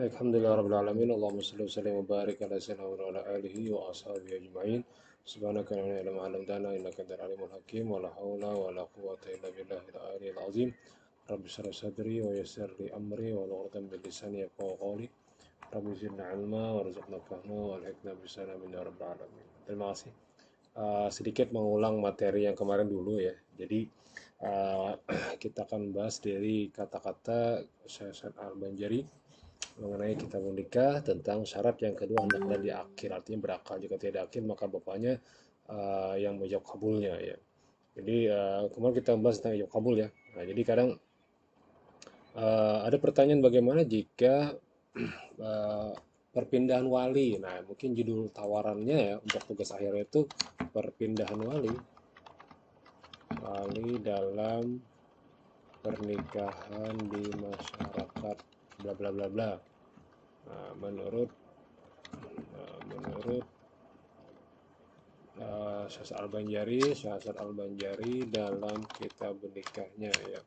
Alhamdulillah rabbil alamin. Allahumma shalli wa sallim wa barik ala sayyidina wa ala alihi wa ashabihi ajma'in. Subhanaka la ilaha illa anta alamtana innaka antal alimul hakim wa la haula wa la quwwata illa billahil aliyyil azim. Rabbi shrah sadri wa yassir li amri wa hlul 'uqdatam min lisani yafqahu qawli. Rabbi zidna ilma warzuqna fahma walhiqna bisana min ya rabbal alamin. Terima kasih. Sedikit mengulang materi yang kemarin dulu ya. Jadi uh, kita akan bahas dari kata-kata Syekh Al-Banjari mengenai kitab nikah tentang syarat yang kedua hendaklah di akhir, artinya berakal, jika tidak akhir maka bapaknya yang menjawab kabulnya ya. Jadi kemarin kita membahas tentang ijab kabul ya. Nah, jadi kadang ada pertanyaan bagaimana jika uh, perpindahan wali. Nah, mungkin judul tawarannya ya untuk tugas akhirnya itu perpindahan wali dalam pernikahan di masyarakat bla bla bla bla. Nah, menurut Syahsat Al-Banjari dalam kitab nikahnya ya.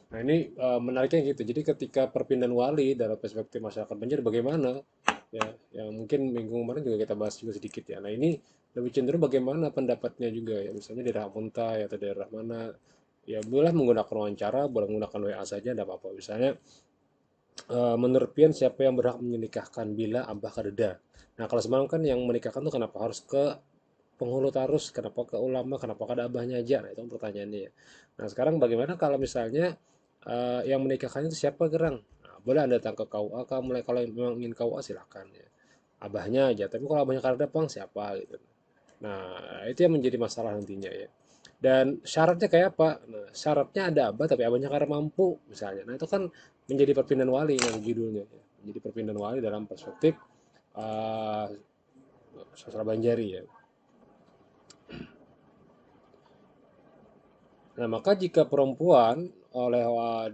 Nah ini menariknya gitu. Jadi ketika perpindahan wali dalam perspektif masyarakat Banjar bagaimana ya, yang mungkin minggu kemarin juga kita bahas juga sedikit ya. Nah ini lebih cenderung bagaimana pendapatnya juga ya. Misalnya di daerah Muntai atau daerah mana ya boleh menggunakan wawancara, boleh menggunakan WA saja, tidak apa-apa. Misalnya menurut Pian siapa yang berhak menikahkan bila abah kadeda. Nah kalau semalam kan yang menikahkan tuh kenapa harus ke penghulu tarus, kenapa ke ulama, kenapa ada abahnya aja? Nah itu pertanyaannya ya. Nah sekarang bagaimana kalau misalnya yang menikahkan itu siapa gerang? Nah, boleh anda datang ke KUA, kalau mulai kalau memang ingin KUA silakan ya. Abahnya aja, tapi kalau abahnya kada pang siapa gitu. Nah itu yang menjadi masalah nantinya ya. Dan syaratnya kayak apa? Nah, syaratnya ada abah tapi abahnya kada mampu misalnya. Nah itu kan menjadi perpindahan wali yang judulnya ya. Menjadi perpindahan wali dalam perspektif uh, sastra Banjari ya. Nah, maka jika perempuan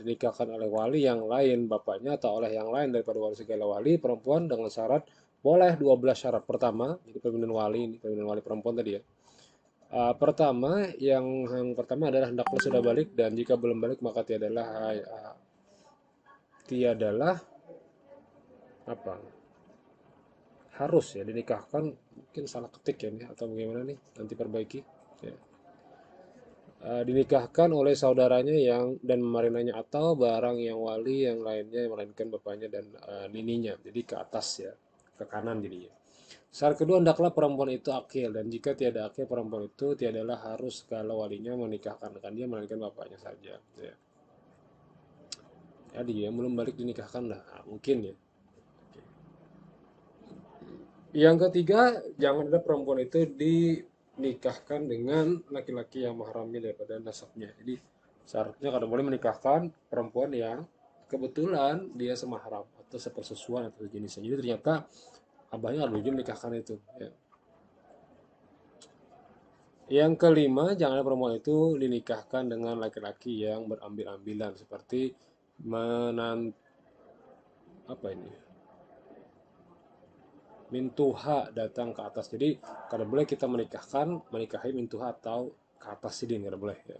dinikahkan oleh wali yang lain bapaknya atau oleh yang lain daripada wali segala wali, perempuan dengan syarat boleh 12 syarat. Pertama, jadi permintaan wali ini, permintaan wali perempuan tadi ya. Pertama, yang pertama adalah hendaklah sudah balik dan jika belum balik maka tiadalah apa? Harus ya dinikahkan, mungkin salah ketik ya nih atau bagaimana nih, nanti perbaiki ya. Dinikahkan oleh saudaranya yang dan memarinanya atau barang yang wali yang lainnya melainkan bapaknya dan nininya. Jadi ke atas ya, ke kanan jadinya. Syarat kedua hendaklah perempuan itu akil dan jika tiada akil perempuan itu tiadalah harus kalau walinya menikahkan dengan dia melainkan bapaknya saja. Ya. Jadi yang belum balik dinikahkan lah, nah, mungkin ya. Yang ketiga, jangan ada perempuan itu dinikahkan dengan laki-laki yang mahramnya daripada nasabnya. Jadi syaratnya kalau boleh menikahkan perempuan yang kebetulan dia semahram atau sepersesuan atau jenisnya. Jadi ternyata abahnya nggak boleh menikahkan itu. Ya. Yang kelima, jangan ada perempuan itu dinikahkan dengan laki-laki yang berambil-ambilan seperti menan apa ini mintuha datang ke atas. Jadi kalau boleh kita menikahi mintuha atau ke atas sidin kalau boleh ya.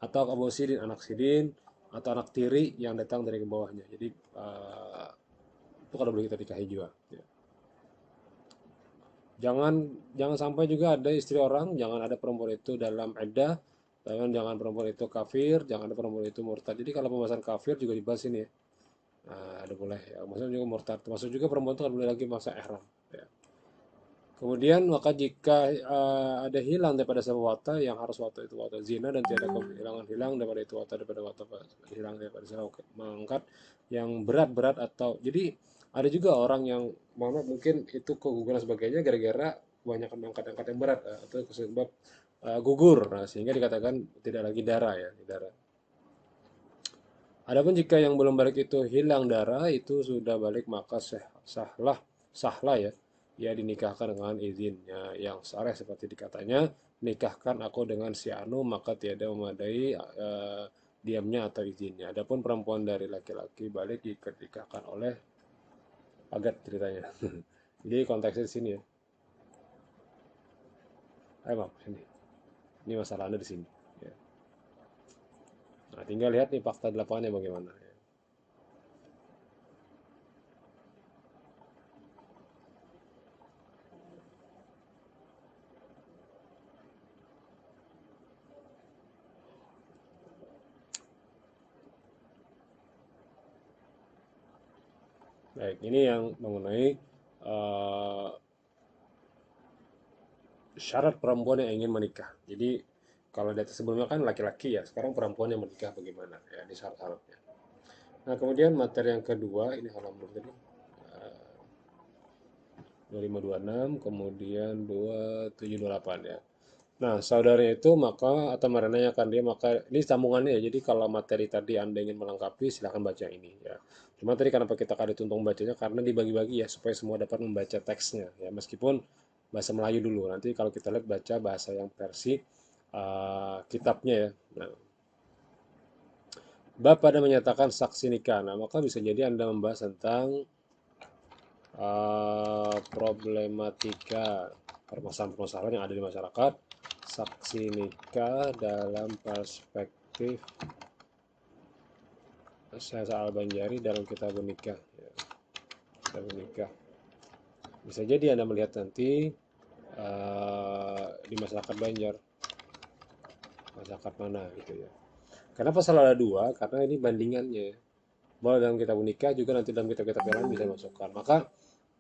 Atau abu sidin anak sidin atau anak tiri yang datang dari ke bawahnya. Jadi itu kalau boleh kita nikahi juga. Ya. Jangan jangan sampai juga ada istri orang, jangan ada perempuan itu dalam iddah, jangan perempuan itu kafir, jangan ada perempuan itu murtad. Jadi kalau pembahasan kafir juga dibahas ini ya. Nah, ada boleh ya. Maksudnya juga murtad. Termasuk juga perempuan itu kan boleh lagi masa ihram. Ya. Kemudian maka jika ada hilang daripada sebuah wata yang harus wata itu wata zina dan tiada kehilangan hilang daripada itu wata daripada wata hilang daripada sebuah mengangkat yang berat-berat atau jadi ada juga orang yang mana mungkin itu keguguran sebagainya gara-gara banyak mengangkat-angkat yang berat atau sebab gugur nah, sehingga dikatakan tidak lagi darah ya darah. Adapun jika yang belum balik itu hilang darah itu sudah balik maka sahlah sahlah ya ia dinikahkan dengan izinnya yang sareh seperti dikatanya nikahkan aku dengan si Anu maka tiada memadai diamnya atau izinnya. Adapun perempuan dari laki-laki balik dinikahkan oleh agat ceritanya. Jadi konteksnya di sini ya. Ayo maaf sini. Ini masalah anda di sini. Ya. Nah tinggal lihat nih fakta di lapangannya bagaimana. Baik, ini yang mengenai eh, syarat perempuan yang ingin menikah. Jadi kalau dari sebelumnya kan laki-laki ya, sekarang perempuan yang menikah bagaimana ya di syarat-syaratnya. Nah, kemudian materi yang kedua ini halaman tadi 2526, kemudian 2728 ya. Nah, saudaranya itu maka atau menanyakan dia maka ini sambungannya ya. Jadi kalau materi tadi Anda ingin melengkapi silahkan baca ini ya. Cuma tadi kenapa kita akan dituntut membacanya karena dibagi-bagi ya supaya semua dapat membaca teksnya ya meskipun bahasa Melayu dulu. Nanti kalau kita lihat baca bahasa yang versi kitabnya ya. Nah, bab pada menyatakan saksi nikah. Nah, maka bisa jadi Anda membahas tentang problematika permasalahan-permasalahan yang ada di masyarakat, saksi nikah dalam perspektif Syekh Al-Banjari dalam kitab menikah. Ya, kitab menikah. Bisa jadi Anda melihat nanti di masyarakat Banjar, masyarakat mana gitu ya. Kenapa selalu ada dua? Karena ini bandingannya. Bahwa dalam kitab menikah juga nanti dalam kitab-kitab yang lain bisa dimasukkan. Maka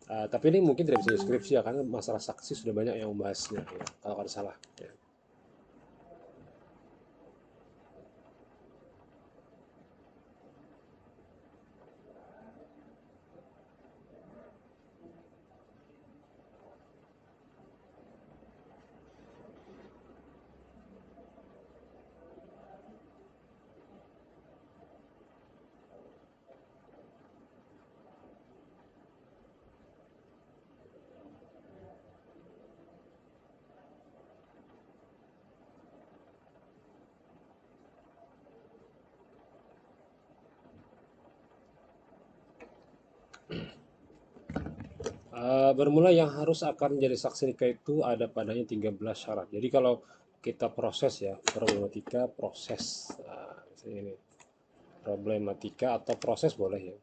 tapi ini mungkin tidak bisa deskripsi ya karena masalah saksi sudah banyak yang membahasnya ya, kalau ada salah ya. Bermula yang harus akan menjadi saksi nikah itu ada padanya 13 syarat. Jadi kalau kita proses ya problematika proses misalnya ini problematika atau proses boleh ya.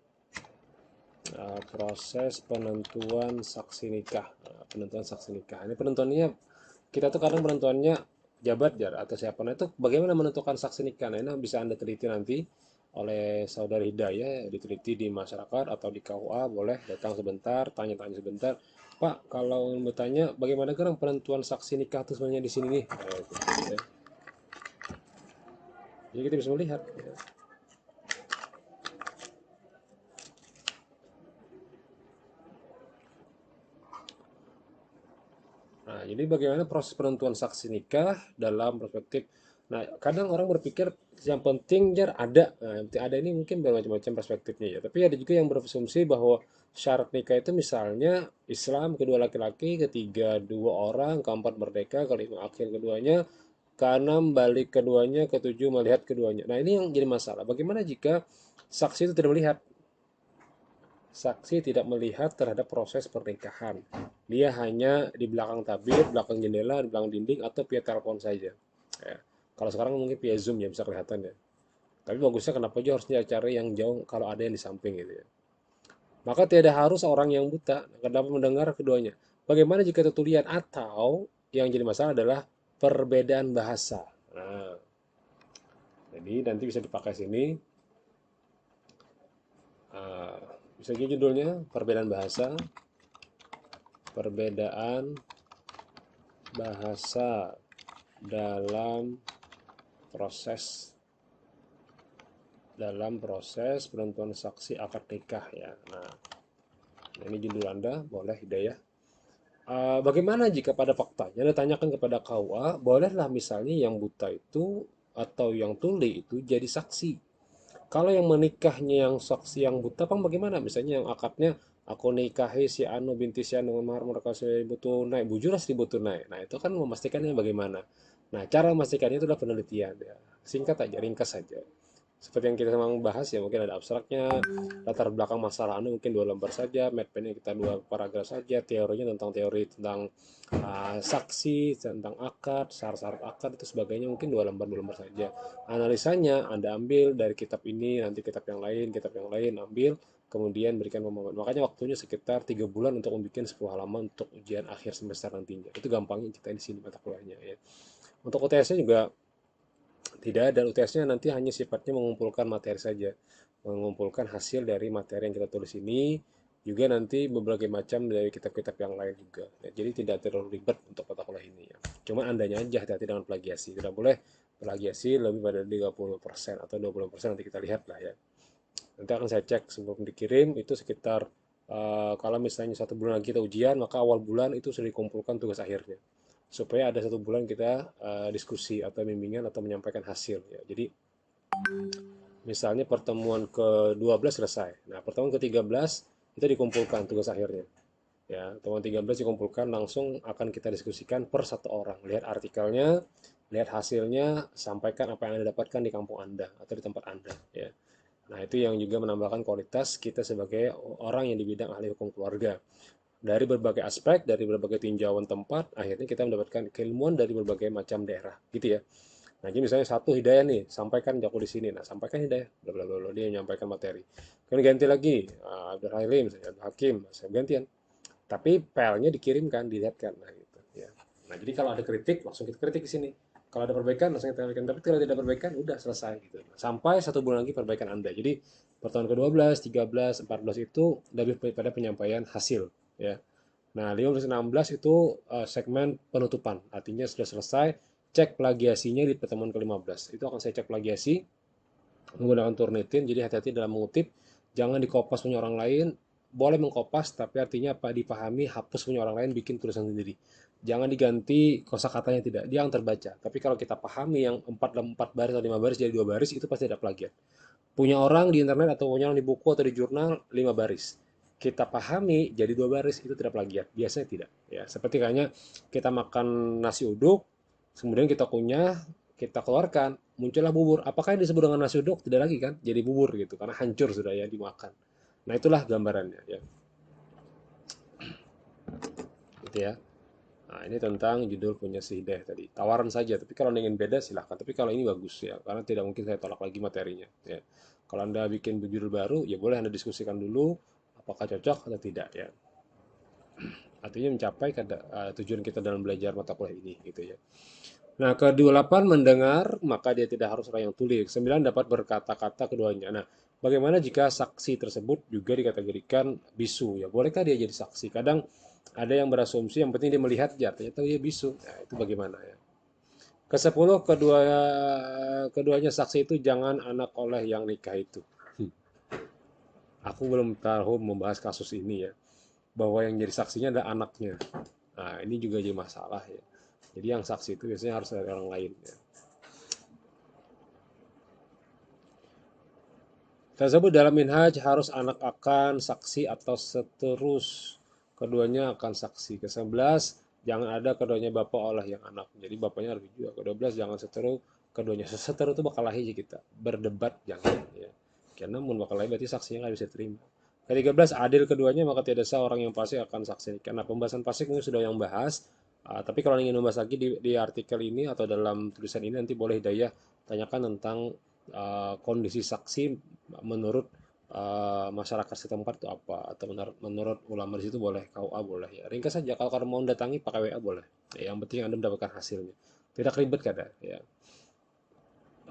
Proses penentuan saksi nikah. Penentuan saksi nikah. Ini penentuannya kita tuh kadang penentuannya jabat jar atau siapa. Nah itu bagaimana menentukan saksi nikah. Nah ini bisa Anda teliti nanti oleh saudari Hidayah diteliti di masyarakat atau di KUA boleh datang sebentar tanya-tanya sebentar Pak kalau bertanya bagaimana kan penentuan saksi nikah itu sebenarnya di sini nih nah, itu, ya. Jadi kita bisa melihat ya. Nah, jadi bagaimana proses penentuan saksi nikah dalam perspektif. Nah, kadang orang berpikir yang penting jar ada. Nah, yang penting ada ini mungkin bermacam-macam perspektifnya ya. Tapi ada juga yang berasumsi bahwa syarat nikah itu misalnya Islam kedua laki-laki, ketiga dua orang, keempat merdeka, kelima akil keduanya, keenam balik keduanya, ketujuh melihat keduanya. Nah, ini yang jadi masalah. Bagaimana jika saksi itu tidak melihat? Saksi tidak melihat terhadap proses pernikahan. Dia hanya di belakang tabir, belakang jendela, di belakang dinding, atau via telepon saja. Ya. Kalau sekarang mungkin via Zoom ya bisa kelihatan ya. Tapi bagusnya kenapa juga harus cari yang jauh kalau ada yang di samping gitu ya. Maka tidak harus orang yang buta dapat mendengar keduanya. Bagaimana jika tertulian atau yang jadi masalah adalah perbedaan bahasa. Nah, jadi nanti bisa dipakai sini. Uh, bisa jadi judulnya perbedaan bahasa, perbedaan bahasa dalam proses penentuan saksi akad nikah ya. Nah, ini judul Anda boleh Hidayah. Bagaimana jika pada faktanya Anda tanyakan kepada KUA, bolehlah misalnya yang buta itu atau yang tuli itu jadi saksi. Kalau yang menikahnya yang saksi yang buta, bang bagaimana? Misalnya yang akadnya aku nikahi si Anu binti si Anu dengan mahar mereka 1.000 tunai, bujurlah 1.000 tunai. Nah itu kan memastikannya bagaimana. Nah cara memastikannya itu adalah penelitian ya. Singkat aja, ringkas saja seperti yang kita memang bahas ya mungkin ada abstraknya latar belakang masalah anu mungkin 2 lembar saja mapnya kita 2 paragraf saja teorinya tentang teori tentang saksi tentang akad syarat-syarat akad itu sebagainya mungkin 2 lembar saja analisanya Anda ambil dari kitab ini nanti kitab yang lain ambil kemudian berikan pemahaman makanya waktunya sekitar 3 bulan untuk membuat 10 halaman untuk ujian akhir semester nantinya itu gampangnya kita di sini mata kuliahnya ya untuk UTS-nya juga tidak ada UTS-nya nanti hanya sifatnya mengumpulkan materi saja, mengumpulkan hasil dari materi yang kita tulis ini, juga nanti berbagai macam dari kitab-kitab yang lain juga. Ya, jadi tidak terlalu ribet untuk mata kuliah ini ya. Cuma andanya aja hati-hati dengan plagiasi. Tidak boleh plagiasi lebih pada 30% atau 20%, nanti kita lihat lah ya. Nanti akan saya cek sebelum dikirim itu sekitar kalau misalnya 1 bulan lagi kita ujian, maka awal bulan itu sudah dikumpulkan tugas akhirnya. Supaya ada 1 bulan kita diskusi atau bimbingan atau menyampaikan hasil ya. Jadi misalnya pertemuan ke-12 selesai. Nah, pertemuan ke-13 itu dikumpulkan tugas akhirnya. Ya, pertemuan 13 dikumpulkan langsung akan kita diskusikan per satu orang. Lihat artikelnya, lihat hasilnya, sampaikan apa yang Anda dapatkan di kampung Anda atau di tempat Anda, ya. Nah, itu yang juga menambahkan kualitas kita sebagai orang yang di bidang ahli hukum keluarga. Dari berbagai aspek, dari berbagai tinjauan tempat, akhirnya kita mendapatkan keilmuan dari berbagai macam daerah, gitu ya. Nah, jadi misalnya satu Hidayah nih, sampaikan jago di sini. Nah, sampaikan Hidayah, bla bla bla, dia menyampaikan materi. Kemudian ganti lagi, Abdul Halim, Abdul Hakim, saya gantian. Tapi filenya dikirimkan, dilihatkan. Nah, gitu ya. Nah, jadi kalau ada kritik, langsung kita kritik di sini. Kalau ada perbaikan, langsung kita perbaikan. Tapi kalau tidak perbaikan, udah selesai gitu. Sampai 1 bulan lagi perbaikan Anda. Jadi pertemuan ke-12, 13, 14 itu lebih pada penyampaian hasil ya. Nah, 15 16 itu segmen penutupan. Artinya sudah selesai cek plagiasinya di pertemuan ke-15. Itu akan saya cek plagiasi menggunakan Turnitin. Jadi hati-hati dalam mengutip, jangan dikopas punya orang lain. Boleh mengkopas, tapi artinya apa dipahami, hapus punya orang lain, bikin tulisan sendiri. Jangan diganti kosakatanya, tidak, dia yang terbaca. Tapi kalau kita pahami yang 4 baris atau 5 baris jadi 2 baris, itu pasti ada plagiat. Punya orang di internet atau punya orang di buku atau di jurnal 5 baris. Kita pahami jadi 2 baris, itu tidak plagiat. Biasanya tidak. Ya, seperti kayaknya kita makan nasi uduk, kemudian kita kunyah, kita keluarkan, muncullah bubur. Apakah yang disebut dengan nasi uduk? Tidak lagi kan? Jadi bubur gitu, karena hancur sudah ya dimakan. Nah, itulah gambarannya ya. Gitu ya. Nah, ini tentang judul punya si Hidayah tadi. Tawaran saja, tapi kalau ingin beda silahkan. Tapi kalau ini bagus ya, karena tidak mungkin saya tolak lagi materinya. Ya. Kalau Anda bikin judul baru, ya boleh Anda diskusikan dulu apakah cocok atau tidak ya. Artinya mencapai tujuan kita dalam belajar mata kuliah ini gitu ya. Nah, ke-28 mendengar, maka dia tidak harus orang yang tuli. 9 dapat berkata-kata keduanya. Nah, bagaimana jika saksi tersebut juga dikategorikan bisu? Ya, bolehkah dia jadi saksi? Kadang ada yang berasumsi yang penting dia melihat ya, ternyata dia bisu. Nah, itu bagaimana ya? Ke-10 keduanya saksi itu jangan anak oleh yang nikah itu. Aku belum tahu membahas kasus ini ya, bahwa yang jadi saksinya adalah anaknya. Nah, ini juga jadi masalah ya. Jadi yang saksi itu biasanya harus dari orang lain ya. Tersebut dalam minhaj harus anak akan saksi atau seterus keduanya akan saksi. Ke-11 jangan ada keduanya bapak olah yang anak. Jadi bapaknya harus juga. Ke-12 jangan seteru keduanya. Seteru itu bakal lahir kita. Berdebat jangan ya. Karena mun bakal lahir berarti saksinya nggak bisa terima. Ke-13 adil keduanya maka tidak sah orang yang fasik akan saksi. Karena pembahasan fasik ini sudah yang bahas. Tapi kalau ingin membahas lagi di artikel ini atau dalam tulisan ini nanti boleh Hidayah tanyakan tentang kondisi saksi menurut masyarakat setempat itu apa, atau menurut ulama di situ boleh, KUA boleh ya. Ringkas saja, kalau kamu mau datangi pakai WA boleh. Ya, yang penting Anda mendapatkan hasilnya. Tidak ribet kada ya.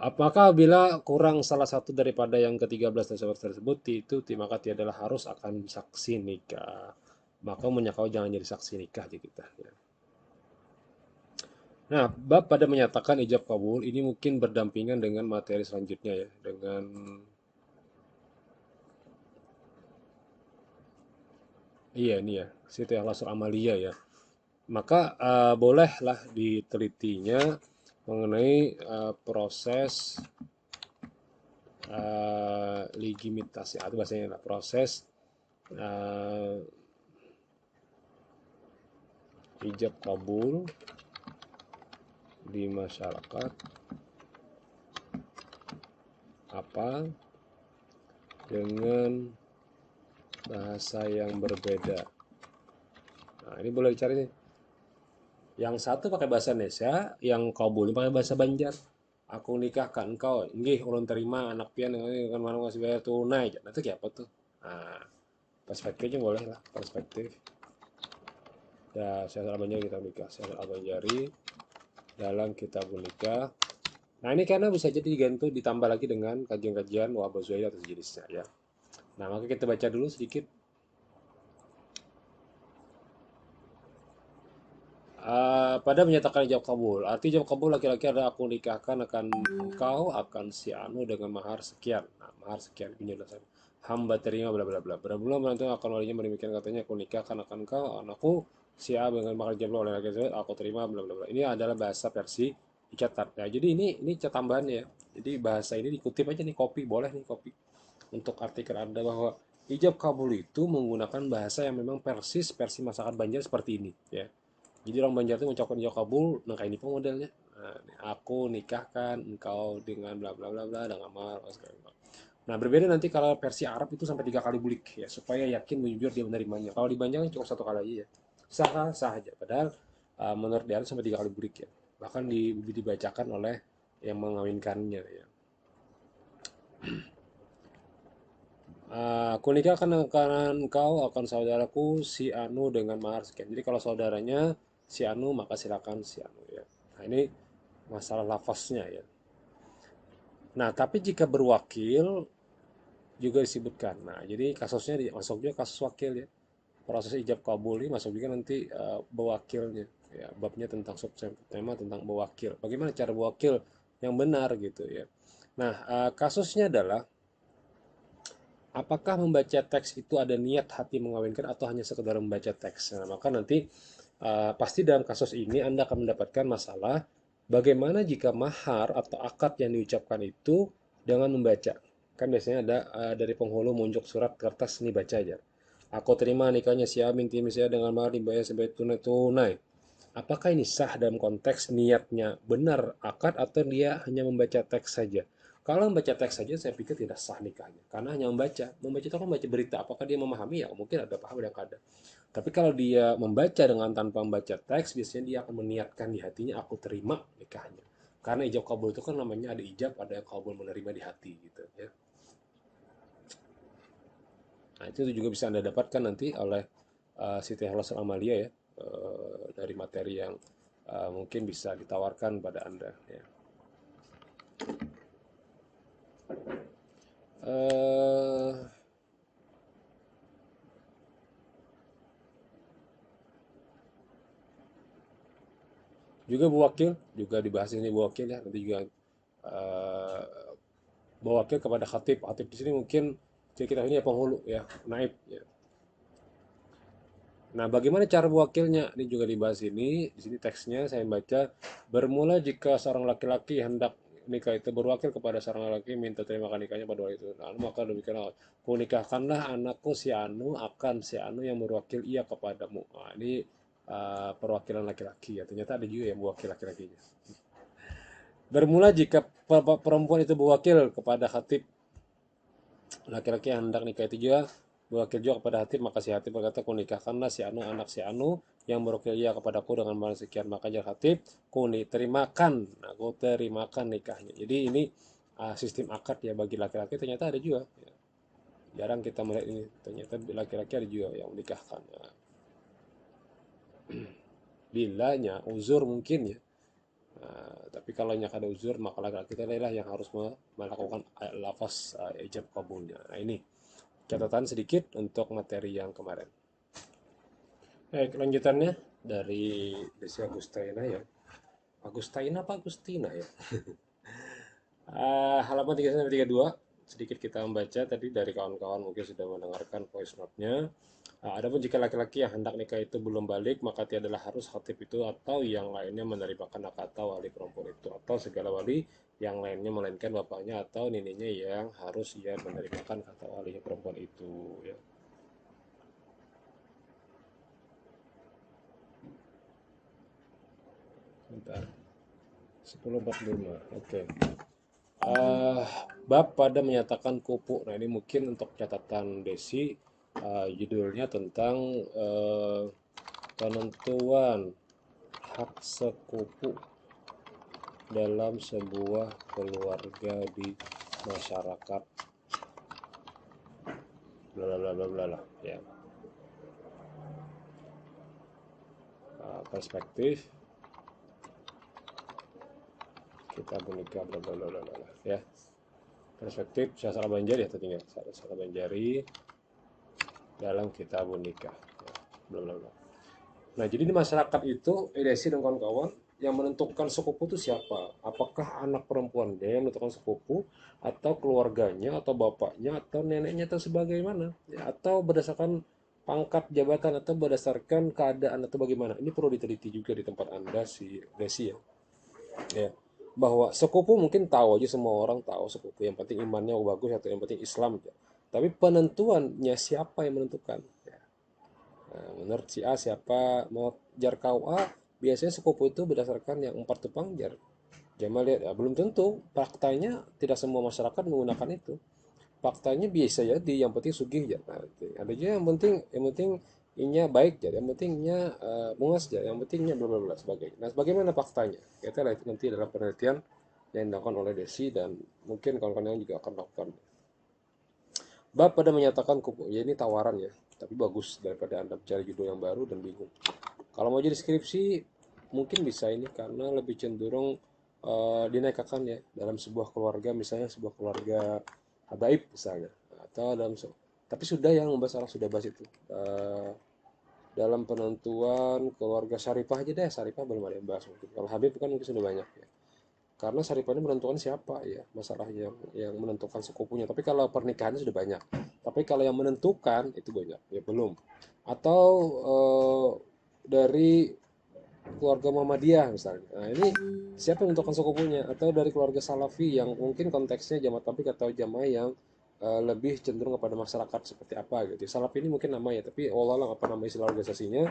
Apakah bila kurang salah satu daripada yang ke-13 tersebut itu maka tiadalah harus akan saksi nikah. Maka menyakau jangan jadi saksi nikah di kita ya. Nah, bab pada menyatakan ijab kabul ini mungkin berdampingan dengan materi selanjutnya ya, dengan iya ini ya, Siti Al-Asr Amalia ya. Maka bolehlah ditelitinya mengenai proses legitimasi atau bahasanya lah, proses uh, ijab kabul di masyarakat apa dengan bahasa yang berbeda. Nah, ini boleh dicari nih. Yang satu pakai bahasa Indonesia, yang kabul pakai bahasa Banjar. Aku nikahkan engkau, nggih ulun terima anak pian kan mana masih bayar tunai. Nah, itu kayak apa tuh? Nah, perspektifnya boleh lah, perspektif. Ya, saya Banjari kita nikah, saya Banjari dalam kitab nikah. Nah, ini karena bisa jadi digantung ditambah lagi dengan kajian-kajian wabah zuhair atau sejenisnya ya. Nah, maka kita baca dulu sedikit Pada menyatakan ijab kabul. Arti ijab kabul laki-laki adalah aku nikahkan akan engkau akan si Anu dengan mahar sekian. Nah, mahar sekian penjelasan. Hamba terima bla bla bla. Berbulan menantu akan walinya demikian katanya aku nikahkan akan engkau anakku si A dengan mahar ijab oleh laki tersebut aku terima bla bla bla. Ini adalah bahasa versi dicatat. Ya, jadi ini cat tambahan ya. Jadi bahasa ini dikutip aja nih kopi, boleh nih kopi. Untuk artikel Anda bahwa ijab kabul itu menggunakan bahasa yang memang persis versi masyarakat Banjar seperti ini ya. Jadi orang Banjar itu mengucapkan ijab kabul, nah kayak ini modelnya. Nah, aku nikahkan engkau dengan bla bla bla bla dengan mahar. Nah berbeda nanti kalau versi Arab itu sampai 3 kali bulik ya supaya yakin jujur dia menerimanya. Kalau di Banjar cukup 1 kali aja ya. Sah sah aja. Padahal menurut dia sampai 3 kali bulik ya. Bahkan dibacakan oleh yang mengawinkannya ya. Aku nikahkan akan engkau akan saudaraku si Anu dengan mahar sekian. Jadi kalau saudaranya si Anu maka silakan si Anu ya. Nah ini masalah lafaznya ya. Nah tapi jika berwakil juga disebutkan. Nah jadi kasusnya masuk juga kasus wakil ya. Proses ijab kabul ini masuk juga nanti bewakilnya. Ya, babnya tentang subtema tentang bewakil. Bagaimana cara bewakil yang benar gitu ya. Nah kasusnya adalah apakah membaca teks itu ada niat hati mengawinkan atau hanya sekedar membaca teks. Nah, maka nanti pasti dalam kasus ini Anda akan mendapatkan masalah bagaimana jika mahar atau akad yang diucapkan itu dengan membaca. Kan biasanya ada dari penghulu munjuk surat kertas ini baca aja. Aku terima nikahnya si Amin tim saya dengan mahar dibayar sebagai tunai-tunai. Apakah ini sah dalam konteks niatnya benar akad atau dia hanya membaca teks saja? Kalau membaca teks saja saya pikir tidak sah nikahnya. Karena hanya membaca. Membaca itu kan membaca berita. Apakah dia memahami? Ya mungkin ada paham ada kada. Tapi kalau dia membaca dengan tanpa membaca teks, biasanya dia akan meniatkan di hatinya aku terima nikahnya. Karena ijab kabul itu kan namanya ada ijab, ada kabul menerima di hati gitu ya. Nah, itu juga bisa Anda dapatkan nanti oleh Siti Halas Amalia ya, dari materi yang mungkin bisa ditawarkan pada Anda ya. Eh, juga Bu Wakil, juga dibahas ini Bu Wakil ya, nanti juga eh, Bu Wakil kepada khatib. Khatib di sini mungkin kita ini ya penghulu ya, naib ya. Nah, bagaimana cara wakilnya? Ini juga dibahas ini. Di sini teksnya saya baca. Bermula jika seorang laki-laki hendak nikah itu berwakil kepada seorang laki minta terima nikahnya pada waktu itu. Nah, maka demikian ku nikahkanlah anakku si Anu akan si Anu yang berwakil ia kepadamu. Nah, ini perwakilan laki-laki ya. Ternyata ada juga yang mewakil laki-lakinya. Bermula jika perempuan itu berwakil kepada khatib laki-laki yang hendak nikah itu juga berwakil juga kepada Hatib, maka si Hatib berkata ku nikahkanlah si Anu anak si Anu yang berwakil ia kepadaku dengan mahar sekian, maka jar Hatib ku terimakan, aku terimakan nikahnya. Jadi ini sistem akad ya bagi laki-laki ternyata ada juga ya. Jarang kita melihat ini, ternyata laki-laki ada juga yang menikahkan ya. Bilanya uzur mungkin ya. Tapi kalau yang ada uzur maka laki-laki kita adalah yang harus melakukan lafaz ijab kabulnya. Nah ini catatan sedikit untuk materi yang kemarin. Baik, lanjutannya dari Desi Agustina ya. Agustina apa Agustina ya? Halaman 31-32 sedikit kita membaca tadi dari kawan-kawan mungkin sudah mendengarkan voice note-nya. Adapun jika laki-laki yang hendak nikah itu belum balik, maka tiadalah harus khatib itu atau yang lainnya menerimakan kata wali perempuan itu atau segala wali yang lainnya melainkan bapaknya atau neneknya yang harus ia menerimakan kata walinya perempuan itu ya. Bentar. 10.45. Oke. Uh, Bab pada menyatakan kupu. Nah, ini mungkin untuk catatan Desi, judulnya tentang penentuan hak sekupu dalam sebuah keluarga di masyarakat. Bla bla bla bla bla ya. Perspektif kita menikah bla bla bla bla ya. Perspektif Syahsara Banjari ya tentunya. Syahsara Banjari dalam kitab nikah ya, bla bla bla. Nah, jadi di masyarakat itu, Desi dan kawan-kawan, yang menentukan sepupu itu siapa? Apakah anak perempuannya yang menentukan sepupu, atau keluarganya, atau bapaknya, atau neneknya, atau sebagaimana? Ya, atau berdasarkan pangkat jabatan, atau berdasarkan keadaan, atau bagaimana? Ini perlu diteliti juga di tempat Anda, si Desi ya. Ya. Bahwa sepupu mungkin tahu aja, semua orang tahu sepupu. Yang penting imannya bagus, atau yang penting Islam. Ya. Tapi penentuannya siapa yang menentukan? Ya. Nah, menurut si A siapa mau jar kau A, biasanya sepupu itu berdasarkan yang empat tupang jar. Jamal lihat, ya, belum tentu. Faktanya tidak semua masyarakat menggunakan itu. Faktanya biasa jadi, yang penting sugih ya. Nah, ada juga yang penting inya baik jadi, yang pentingnya mungas jadi, yang pentingnya bla bla bla sebagainya. Nah, bagaimana faktanya? Kita lihat nanti dalam penelitian yang dilakukan oleh Desi dan mungkin kawan-kawan yang juga akan lakukan. Bab pada menyatakan ya ini tawaran ya, tapi bagus daripada Anda mencari judul yang baru dan bingung. Kalau mau jadi skripsi, mungkin bisa ini karena lebih cenderung dinaikkan ya dalam sebuah keluarga, misalnya sebuah keluarga habaib misalnya, atau tapi sudah yang membahas orang sudah bahas itu. Dalam penentuan keluarga syarifah aja deh, syarifah belum ada yang bahas mungkin. Kalau Habib kan mungkin sudah banyak ya. Karena syarifah ini menentukan siapa ya, masalah yang menentukan sekupunya. Tapi kalau pernikahannya sudah banyak. Tapi kalau yang menentukan itu banyak, ya belum. Atau dari keluarga Muhammadiyah misalnya. Nah, ini siapa yang menentukan sekupunya? Atau dari keluarga Salafi yang mungkin konteksnya jamaah tabligh atau jamaah yang lebih cenderung kepada masyarakat seperti apa gitu. Salafi ini mungkin nama ya, tapi Allah alam apa nama istilah organisasinya,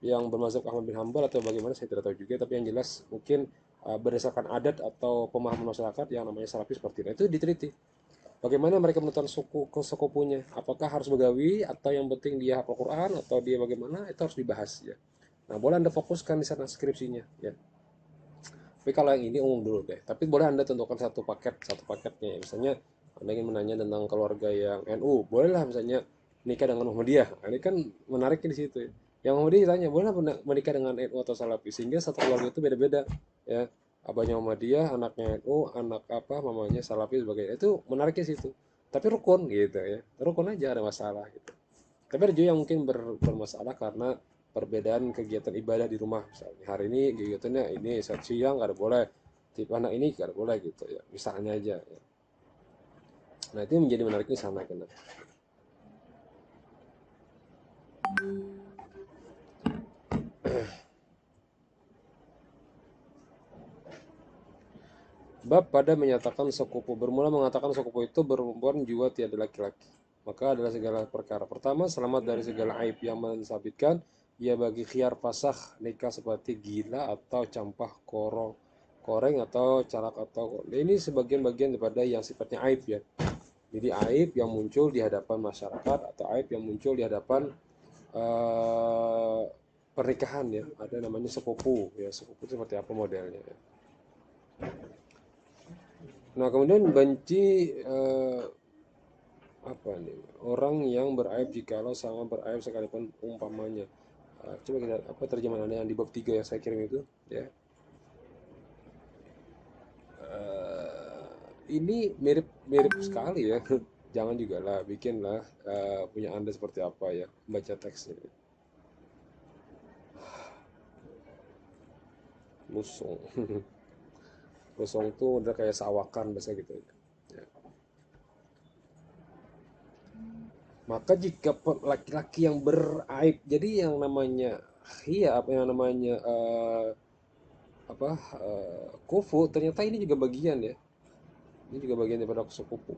yang bermazhab Ahmad bin Hambal atau bagaimana saya tidak tahu juga, tapi yang jelas mungkin berdasarkan adat atau pemahaman masyarakat yang namanya Salafi seperti itu diteliti. Bagaimana mereka menentukan sekupunya? Apakah harus begawi atau yang penting dia hafal Quran atau dia bagaimana? Itu harus dibahas ya. Nah, boleh Anda fokuskan di sana skripsinya ya. Tapi kalau yang ini umum dulu deh. Tapi boleh Anda tentukan satu paketnya. Misalnya Anda ingin menanya tentang keluarga yang NU, bolehlah misalnya menikah dengan Muhammadiyah. Nah, ini kan menarik di situ. Ya. Yang Muhammadiyah tanya, bolehlah menikah dengan NU atau Salafi, sehingga satu keluarga itu beda-beda ya. Abahnya Muhammadiyah, anaknya NU, anak apa mamanya Salafi sebagainya. Itu menarik di situ. Tapi rukun gitu ya. Rukun aja ada masalah gitu. Tapi ada juga yang mungkin bermasalah karena perbedaan kegiatan ibadah di rumah. Misalnya hari ini kegiatannya ini, saat siang nggak ada boleh, tipe anak ini nggak ada boleh gitu ya. Misalnya aja. Ya. Nah itu yang menjadi menarik di sana kan. Bab pada menyatakan sekupu, bermula mengatakan sekupu itu perempuan jiwa tiada laki-laki. Maka adalah segala perkara. Pertama, selamat dari segala aib yang mensabitkan ia bagi khiar pasah nikah seperti gila atau campah koreng atau calak atau ini sebagian bagian daripada yang sifatnya aib ya. Jadi aib yang muncul di hadapan masyarakat atau aib yang muncul di hadapan eh, pernikahan ya. Ada namanya sepupu ya. Sepupu itu seperti apa modelnya ya. Nah, kemudian banci apa nih? Orang yang beraib jikalau sama beraib sekalipun umpamanya. Coba kita apa terjemahan Anda yang di bab 3 yang saya kirim itu ya. Eh, ini mirip-mirip sekali ya. Jangan juga lah bikinlah punya Anda seperti apa ya baca teksnya. Lusong. Lusong tuh udah kayak sawakan biasa gitu ya. Maka jika laki-laki yang beraib, jadi yang namanya iya apa yang namanya apa kufu ternyata ini juga bagian ya. Ini juga bagian daripada sekupu.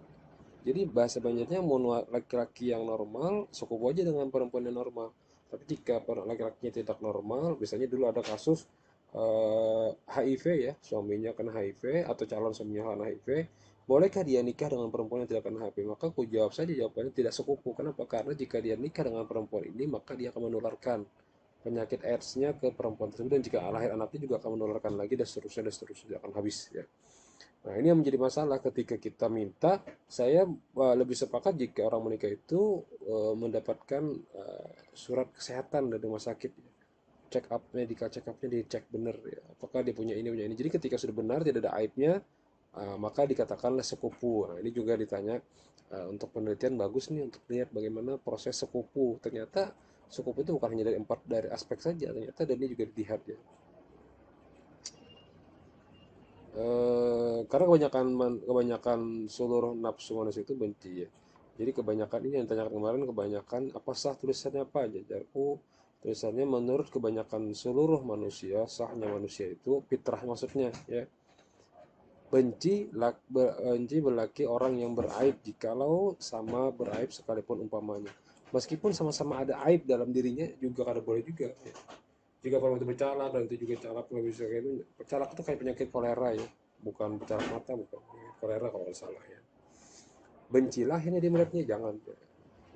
Jadi bahasa Banjarnya mau laki-laki yang normal, sekupu aja dengan perempuan yang normal. Tapi jika laki-lakinya tidak normal, biasanya dulu ada kasus HIV ya, suaminya kena HIV atau calon suaminya kena HIV, bolehkah dia nikah dengan perempuan yang tidak kena HIV? Maka aku jawab saja jawabannya tidak sekupu. Kenapa? Karena jika dia nikah dengan perempuan ini, maka dia akan menularkan penyakit AIDS-nya ke perempuan tersebut dan jika lahir anaknya juga akan menularkan lagi dan seterusnya akan habis ya. Nah, ini yang menjadi masalah ketika kita minta, saya lebih sepakat jika orang menikah itu mendapatkan surat kesehatan dari rumah sakit. Check up, medical check upnya dicek benar ya. Apakah dia punya ini, punya ini. Jadi ketika sudah benar, tidak ada aibnya, maka dikatakanlah sekupu. Nah, ini juga ditanya untuk penelitian bagus nih untuk lihat bagaimana proses sekupu. Ternyata sekupu itu bukan hanya dari aspek saja, ternyata dan ini juga dilihat ya. Karena kebanyakan seluruh nafsu manusia itu benci ya. Jadi kebanyakan ini yang tanyakan kemarin, kebanyakan apa sah tulisannya apa aja. Tulisannya menurut kebanyakan seluruh manusia, sahnya manusia itu fitrah maksudnya ya. Benci berlaki orang yang beraib jikalau sama beraib sekalipun umpamanya. Meskipun sama-sama ada aib dalam dirinya juga kada boleh juga ya. Jika orang itu bercalak dan itu juga calak nggak bisa kayak itu. Calak itu kayak penyakit kolera ya, bukan bercalak mata, bukan kolera kalau nggak salah ya. Bencilah ini dia melihatnya, jangan.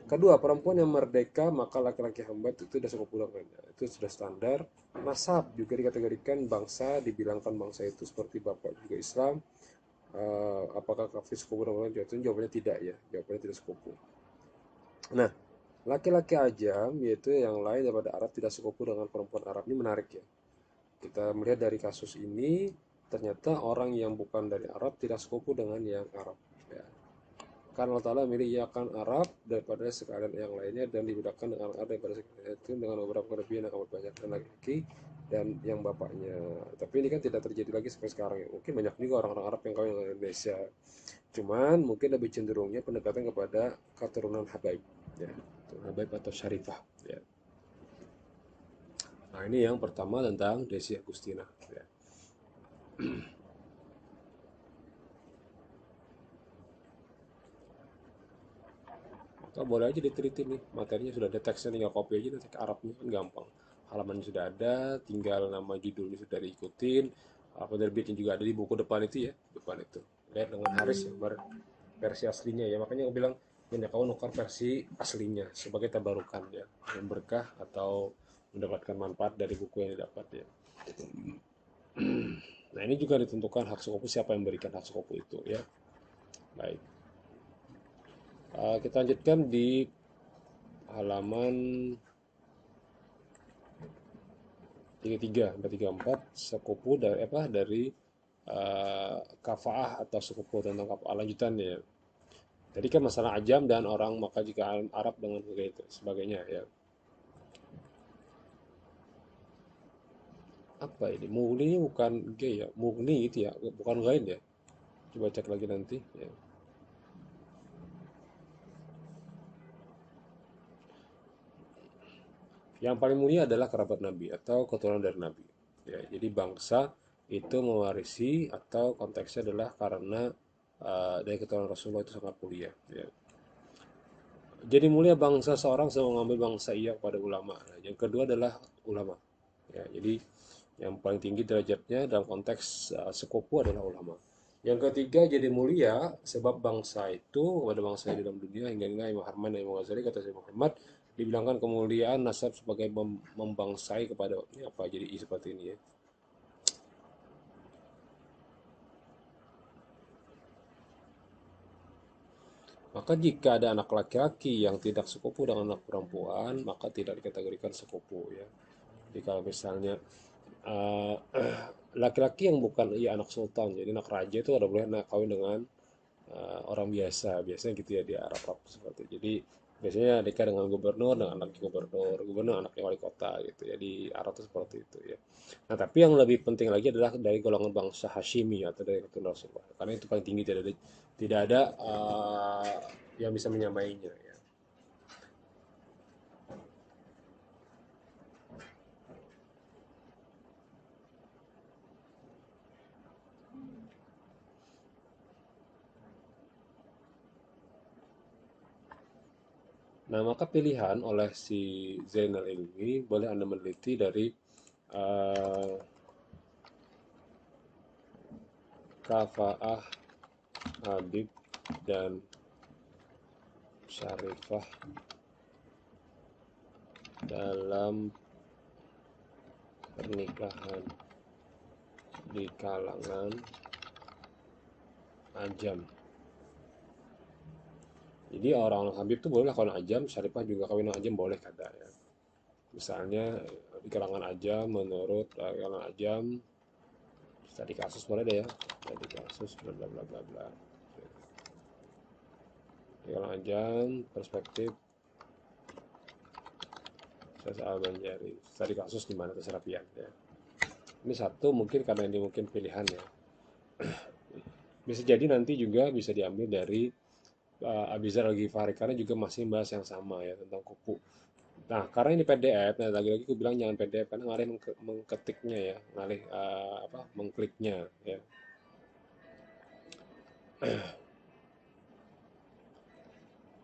Kedua, perempuan yang merdeka maka laki-laki hamba itu sudah cukup pulangannya. Itu sudah standar. Nasab juga dikategorikan bangsa, dibilangkan bangsa itu seperti bapak juga Islam. Apakah kafir sepupu dan jawabannya tidak ya, jawabannya tidak sepupu. Nah, laki-laki ajam yaitu yang lain daripada Arab tidak sepupu dengan perempuan Arab, ini menarik ya. Kita melihat dari kasus ini, ternyata orang yang bukan dari Arab tidak sepupu dengan yang Arab ya. Karena Allah Ta'ala milih ia akan Arab daripada sekalian yang lainnya dan dibedakan dengan Arab daripada sekalian itu dengan beberapa kelebihan yang amat banyak dan laki-laki dan yang bapaknya. Tapi ini kan tidak terjadi lagi sampai sekarang ya. Mungkin banyak juga orang-orang Arab yang kawin dengan Indonesia. Cuman mungkin lebih cenderungnya pendekatan kepada keturunan Habaib ya. Habaib atau Syarifah ya. Nah, ini yang pertama tentang Desi Agustina ya. Maka boleh aja diteliti nih, materinya sudah ada, teksnya tinggal copy aja, teks Arabnya kan gampang. Halaman sudah ada, tinggal nama judulnya sudah diikutin, apa terbitnya juga ada di buku depan itu ya, depan itu. Lihat dengan Haris ya, versi aslinya ya, makanya aku bilang ini kau nukar versi aslinya sebagai tabarukan ya, yang berkah atau mendapatkan manfaat dari buku yang didapat ya. Nah, ini juga ditentukan hak sekufu, siapa yang memberikan hak sekufu itu ya. Baik. Kita lanjutkan di halaman 33 sampai 34, sekufu dari apa, dari kafaah atau sekufu tentang kafaah lanjutannya ya. Tadi kan masalah ajam dan orang maka jika Arab dengan sebagainya ya. Apa ini? Mugni ini bukan gay ya, mugni itu ya, bukan gain ya. Coba cek lagi nanti ya. Yang paling mulia adalah kerabat Nabi atau keturunan dari Nabi. Ya, jadi bangsa itu mewarisi atau konteksnya adalah karena dari keturunan Rasulullah itu sangat mulia. Ya. Jadi mulia bangsa seorang sama mengambil bangsa ia kepada ulama. Nah, yang kedua adalah ulama. Ya, jadi yang paling tinggi derajatnya dalam konteks sekufu adalah ulama. Yang ketiga jadi mulia sebab bangsa itu kepada bangsa di dalam dunia hingga Imam Harman dan Imam Ghazali kata saya Muhammad dibilangkan kemuliaan nasab sebagai membangsai kepada ini apa jadi seperti ini ya. Maka jika ada anak laki-laki yang tidak sekufu dengan anak perempuan, maka tidak dikategorikan sekufu ya. Jadi kalau misalnya eh, laki-laki yang bukan ya anak sultan, jadi anak raja itu ada boleh kawin dengan orang biasa, biasanya gitu ya di Arab seperti itu. Jadi biasanya nikah dengan gubernur, dengan anak gubernur, gubernur anaknya wali kota gitu ya di Arab itu seperti itu ya. Nah tapi yang lebih penting lagi adalah dari golongan bangsa Hashimi atau dari keturunan Rasulullah, karena itu paling tinggi, tidak ada yang bisa menyamainya ya. Nah maka pilihan oleh si Zainal Ilmi boleh Anda meneliti dari uh, Kafaah Habib dan Syarifah dalam pernikahan di kalangan ajam. Jadi orang Habib itu boleh kalau ajam, Syarifah juga kawin ajam boleh kata ya. Misalnya di kalangan ajam menurut kalangan ajam tadi kasus boleh deh ya. Tadi kasus bla bla bla bla bla. Di kalangan ajam perspektif Syahsar Al-Banjari. Tadi kasus di mana terserah ya. Ini satu mungkin karena ini mungkin pilihan ya. Bisa jadi nanti juga bisa diambil dari Abizar Al-Ghifari karena juga masih bahas yang sama ya tentang kupu. Nah, karena ini PDF, nah lagi-lagi aku bilang jangan PDF karena ngalih mengketiknya ya, ngalih mengkliknya ya.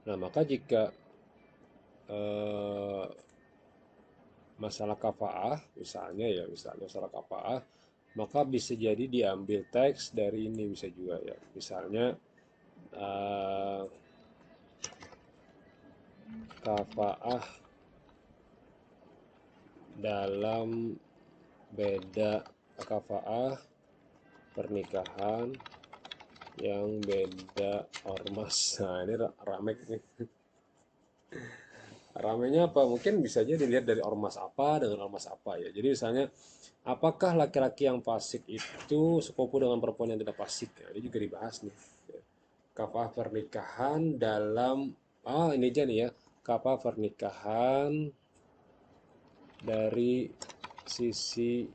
Nah, maka jika eh, masalah kafaah, misalnya masalah kafaah, maka bisa jadi diambil teks dari ini bisa juga ya. Misalnya eh, kafaah dalam beda kafaah pernikahan yang beda ormas. Nah, ini rame nih. Ramenya apa? Mungkin bisa aja dilihat dari ormas apa dengan ormas apa ya. Jadi misalnya, apakah laki-laki yang fasik itu sepupu dengan perempuan yang tidak fasik? Ya, ini juga dibahas nih. Ya. Kafah pernikahan dalam, ini aja nih ya, kafah pernikahan dari sisi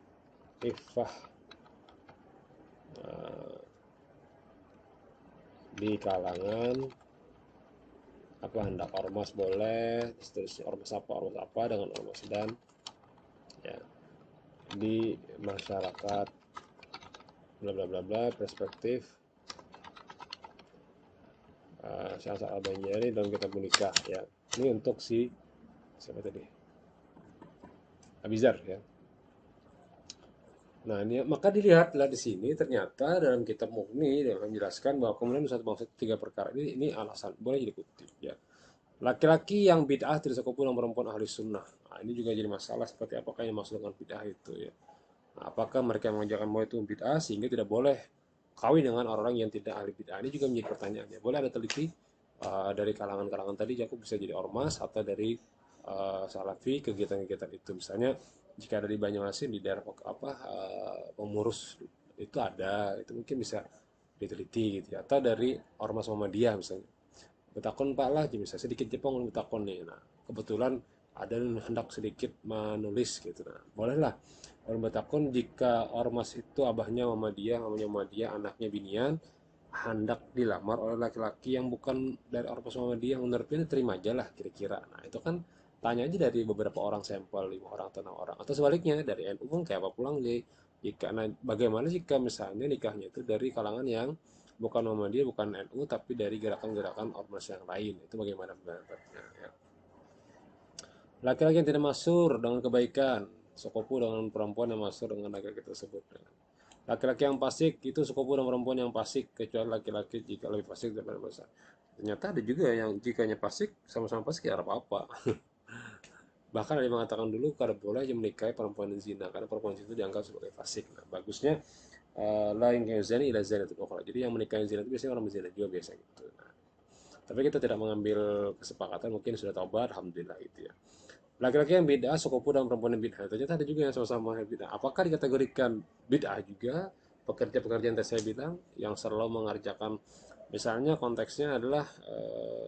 ifah di kalangan apa hendak ormas boleh, terus ormas apa dengan ormas dan ya di masyarakat bla bla bla bla perspektif Syahsar Al-Banjari dalam kitab menikah ya. Ini untuk si siapa tadi? Abizar ya. Nah, ini maka dilihatlah di sini ternyata dalam kitab Mughni dalam menjelaskan bahwa kemudian satu bangsa tiga perkara ini alasan boleh jadi kutip ya. Laki-laki yang bid'ah tidak sekupu dengan perempuan ahli sunnah. Nah, ini juga jadi masalah seperti apakah yang dimaksud dengan bid'ah itu ya. Nah, apakah mereka mengajarkan bahwa itu bid'ah sehingga tidak boleh kawin dengan orang yang tidak ahli bid'ah? Ini juga menjadi pertanyaannya. Boleh ada teliti dari kalangan-kalangan tadi, aku bisa jadi ormas atau dari salafi kegiatan-kegiatan itu. Misalnya jika ada di Banyuasin di daerah pengurus itu ada, itu mungkin bisa diteliti gitu ya. Atau dari ormas Muhammadiyah misalnya. Betakon Pak lah, misalnya sedikit Jepang betakon nih. Nah, kebetulan ada yang hendak sedikit menulis gitu. Nah, bolehlah orang betakon jika ormas itu abahnya Muhammadiyah, namanya Muhammadiyah, anaknya Binian, hendak dilamar oleh laki-laki yang bukan dari ormas Muhammadiyah, menurutnya terima aja lah kira-kira. Nah, itu kan tanya aja dari beberapa orang sampel, 5 orang atau 6 orang. Atau sebaliknya dari NU pun kayak apa pulang deh. Jika, nah, bagaimana jika misalnya nikahnya itu dari kalangan yang bukan Muhammadiyah, bukan NU, tapi dari gerakan-gerakan ormas yang lain. Itu bagaimana pendapatnya ya. Laki-laki yang tidak masur dengan kebaikan, sekopu dengan perempuan yang masur dengan laki-laki tersebut. Laki-laki yang fasik itu sekopu dengan perempuan yang fasik, kecuali laki-laki jika lebih fasik daripada dosa. Ternyata ada juga yang jikanya fasik sama-sama fasik ya apa-apa. Bahkan ada yang mengatakan dulu kada boleh aja menikahi perempuan yang zina karena perempuan itu dianggap sebagai fasik. Nah, bagusnya lain yang zina ila zina itu pokoknya. Jadi yang menikahi zina itu biasanya orang berzina juga biasa gitu. Nah, tapi kita tidak mengambil kesepakatan, mungkin sudah taubat, alhamdulillah gitu ya. Laki-laki yang bid'ah sekupu dengan perempuan yang bid'ah. Ternyata ada juga yang sama-sama bid'ah. Apakah dikategorikan bid'ah juga pekerja-pekerja yang tadi saya bilang yang selalu mengerjakan, misalnya konteksnya adalah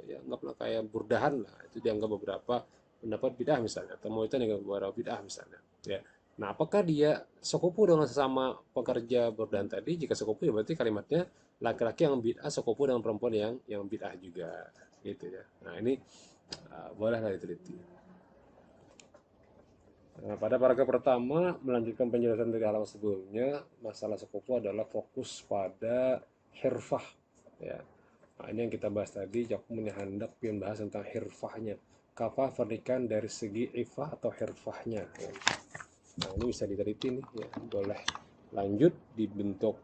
ya anggaplah kayak burdahan lah, itu dianggap beberapa pendapat bid'ah misalnya, atau mau itu dianggap beberapa bid'ah misalnya ya. Nah, apakah dia sekupu dengan sesama pekerja burdahan tadi? Jika sekupu ya berarti kalimatnya laki-laki yang bid'ah sekupu dengan perempuan yang bid'ah juga gitu ya. Nah, ini bolehlah diteliti. Nah, pada paragraf pertama, melanjutkan penjelasan dari halaman sebelumnya, masalah sepupu adalah fokus pada hirfah. Ya. Nah, ini yang kita bahas tadi, Jaku hendak membahas tentang hirfahnya. Kafah pernikahan dari segi ifah atau hirfahnya. Ya. Nah, ini bisa diteliti nih, ya. Boleh lanjut dibentuk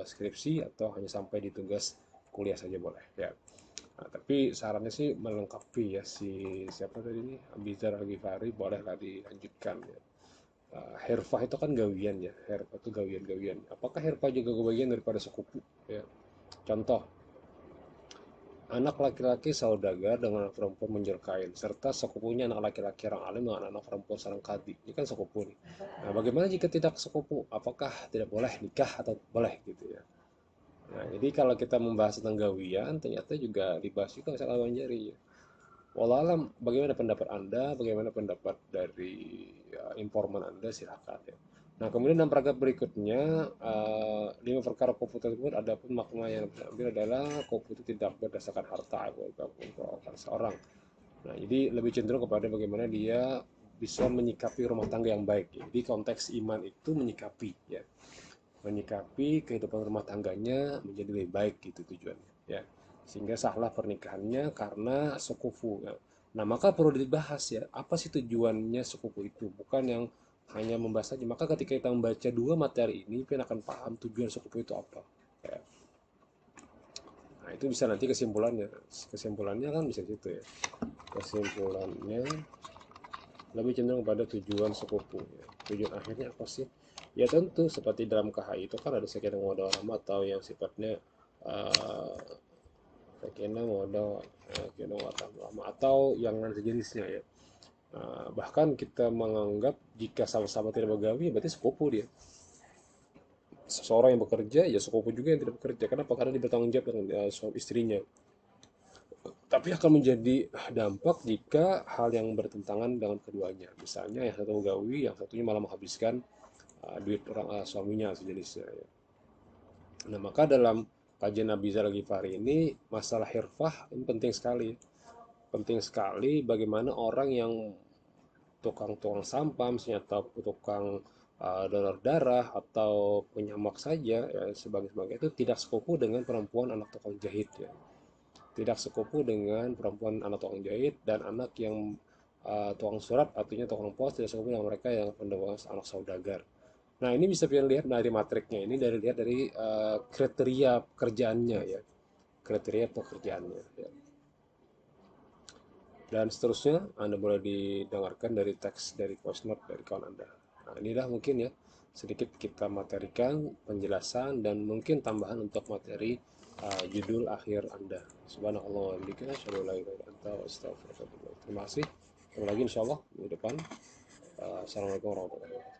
skripsi atau hanya sampai di tugas kuliah saja boleh. Ya. Nah, tapi sarannya sih melengkapi ya si siapa tadi ini Abizar Al-Ghifari bolehlah dilanjutkan ya. Herfah itu kan gawian ya, herfah itu gawian-gawian. Apakah herfah juga gawian daripada sekupu? Ya. Contoh, anak laki-laki saudagar dengan anak perempuan menjual kain, serta sekupunya anak laki-laki orang alim dengan anak perempuan seorang kadi. Ini kan sekupu nih. Nah, bagaimana jika tidak sekupu? Apakah tidak boleh nikah atau boleh gitu ya? Nah, jadi kalau kita membahas tentang gawian, ternyata juga dibahas juga masalah Banjari ya. Wallah alam, bagaimana pendapat Anda, bagaimana pendapat dari informan Anda, silakan ya. Nah, kemudian dalam paragraf berikutnya, 5 perkara kupu tersebut ada pun makna yang diambil adalah kupu itu tidak berdasarkan harta ataupun kerokan seorang. Nah, jadi lebih cenderung kepada bagaimana dia bisa menyikapi rumah tangga yang baik. Ya. Jadi konteks iman itu menyikapi, ya, menyikapi kehidupan rumah tangganya menjadi lebih baik gitu tujuannya, ya. Sehingga sahlah pernikahannya karena sekufu. Ya. Nah, maka perlu dibahas ya, apa sih tujuannya sekufu itu? Bukan yang hanya membahas saja. Maka ketika kita membaca dua materi ini, kita akan paham tujuan sekufu itu apa. Ya. Nah, itu bisa nanti kesimpulannya. Kesimpulannya kan bisa gitu ya. Kesimpulannya lebih cenderung pada tujuan sekufu. Ya. Tujuan akhirnya apa sih? Ya tentu seperti dalam KHI itu kan ada sekian modal lama atau yang sifatnya uh, sekian modal lama atau yang lain sejenisnya ya. Bahkan kita menganggap jika sama-sama tidak begawi berarti sekufu dia. Seseorang yang bekerja ya sekufu juga yang tidak bekerja. Kenapa? Karena dia bertanggung jawab dengan suami istrinya. Tapi akan menjadi dampak jika hal yang bertentangan dengan keduanya. Misalnya yang satu gawi, yang satunya malah menghabiskan duit orang suaminya sejenisnya. Ya. Nah, maka dalam kajian Nabi Zal Ghifari ini masalah hirfah ini penting sekali. Penting sekali bagaimana orang yang tukang-tukang sampah misalnya atau tukang donor darah atau penyamak saja ya, sebagai itu tidak sekufu dengan perempuan anak tukang jahit ya. Tidak sekufu dengan perempuan anak tukang jahit dan anak yang tukang surat artinya tukang pos tidak sekufu dengan mereka yang pendapat anak saudagar. Nah, ini bisa kita lihat dari matriknya ini dari lihat dari kriteria pekerjaannya ya. Kriteria pekerjaannya ya. Dan seterusnya Anda boleh didengarkan dari teks dari voice note dari kawan Anda. Nah, inilah mungkin ya sedikit kita materikan penjelasan dan mungkin tambahan untuk materi judul akhir Anda. Subhanallah wa bihamdika asyhadu an la ilaha illa anta astaghfiruka wa atubu ilaik. Terima kasih. Ketemu lagi insyaallah di depan. Assalamualaikum warahmatullahi wabarakatuh.